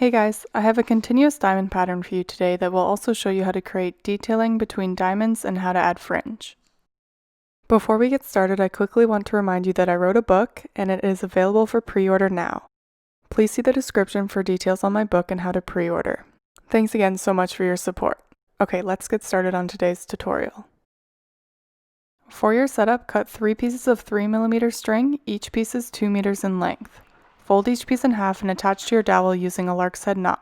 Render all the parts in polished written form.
Hey guys, I have a continuous diamond pattern for you today that will also show you how to create detailing between diamonds and how to add fringe. Before we get started, I quickly want to remind you that I wrote a book and it is available for pre-order now. Please see the description for details on my book and how to pre-order. Thanks again so much for your support. Okay, let's get started on today's tutorial. For your setup, cut 3 pieces of 3mm string, each piece is 2 meters in length. Fold each piece in half and attach to your dowel using a lark's head knot.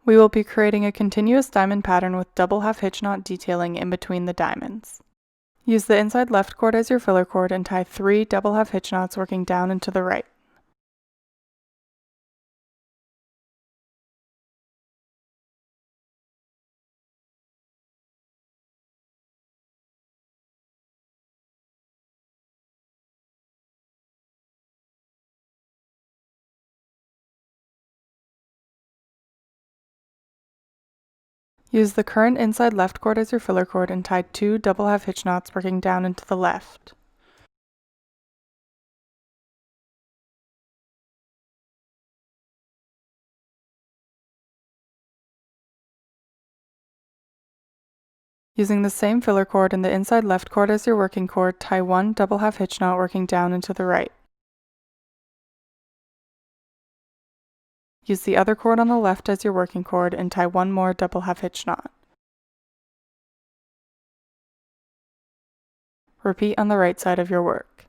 We will be creating a continuous diamond pattern with double half hitch knot detailing in between the diamonds. Use the inside left cord as your filler cord and tie 3 double half hitch knots working down and to the right. Use the current inside left cord as your filler cord and tie 2 double half hitch knots working down and to the left. Using the same filler cord and the inside left cord as your working cord, tie 1 double half hitch knot working down and to the right. Use the other cord on the left as your working cord and tie 1 more double half hitch knot. Repeat on the right side of your work.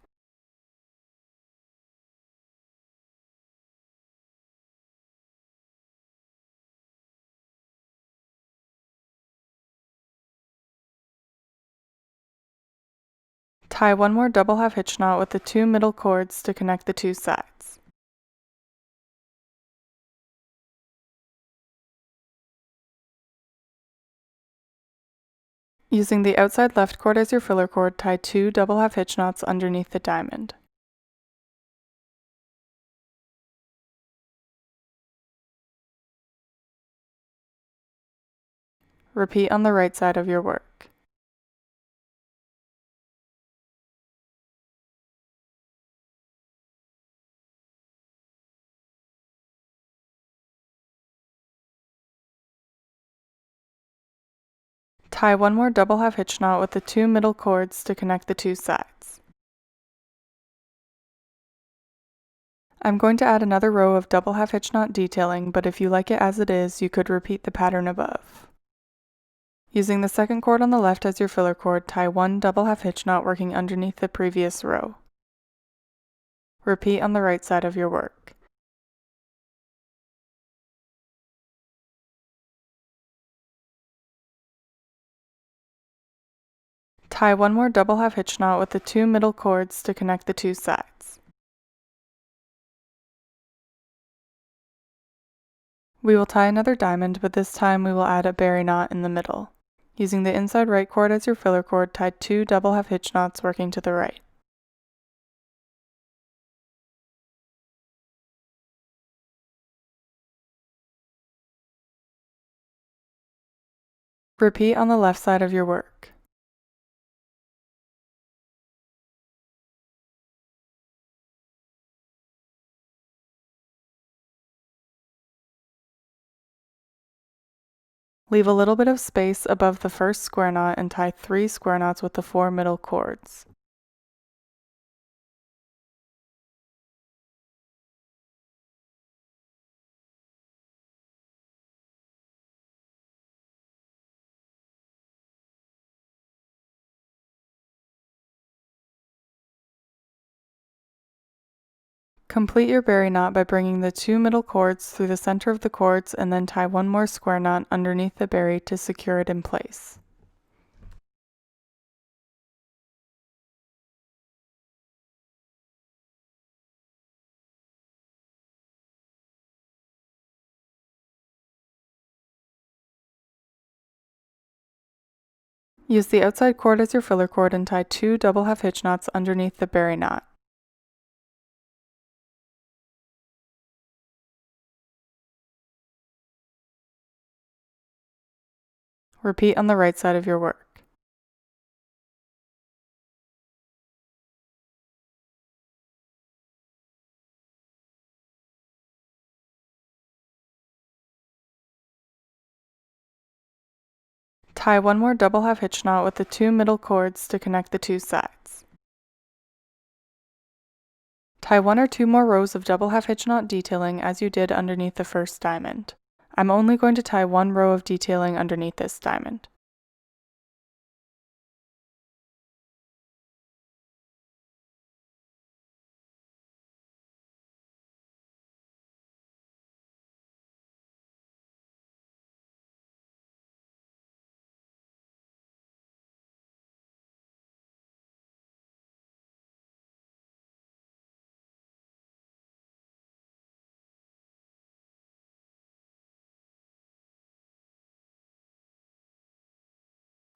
Tie 1 more double half hitch knot with the 2 middle cords to connect the 2 sides. Using the outside left cord as your filler cord, tie 2 double half hitch knots underneath the diamond. Repeat on the right side of your work. Tie 1 more double half hitch knot with the 2 middle cords to connect the 2 sides. I'm going to add another row of double half hitch knot detailing, but if you like it as it is, you could repeat the pattern above. Using the second cord on the left as your filler cord, tie 1 double half hitch knot working underneath the previous row. Repeat on the right side of your work. Tie 1 more double half hitch knot with the 2 middle cords to connect the 2 sides. We will tie another diamond, but this time we will add a berry knot in the middle. Using the inside right cord as your filler cord, tie 2 double half hitch knots working to the right. Repeat on the left side of your work. Leave a little bit of space above the first square knot and tie 3 square knots with the 4 middle cords. Complete your berry knot by bringing the 2 middle cords through the center of the cords and then tie 1 more square knot underneath the berry to secure it in place. Use the outside cord as your filler cord and tie 2 double half hitch knots underneath the berry knot. Repeat on the right side of your work. Tie one more double half hitch knot with the 2 middle cords to connect the 2 sides. Tie 1 or 2 more rows of double half hitch knot detailing as you did underneath the first diamond. I'm only going to tie 1 row of detailing underneath this diamond.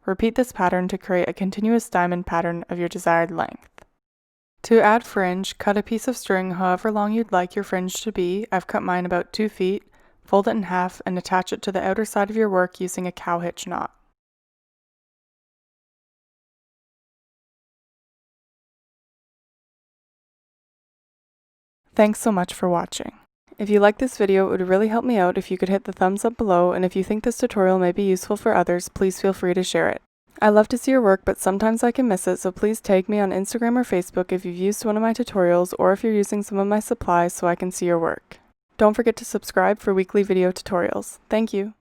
Repeat this pattern to create a continuous diamond pattern of your desired length. To add fringe, cut a piece of string however long you'd like your fringe to be. I've cut mine about 2 feet, fold it in half, and attach it to the outer side of your work using a cow hitch knot. Thanks so much for watching. If you like this video, it would really help me out if you could hit the thumbs up below, and if you think this tutorial may be useful for others, please feel free to share it. I love to see your work, but sometimes I can miss it, so please tag me on Instagram or Facebook if you've used one of my tutorials or if you're using some of my supplies so I can see your work. Don't forget to subscribe for weekly video tutorials. Thank you.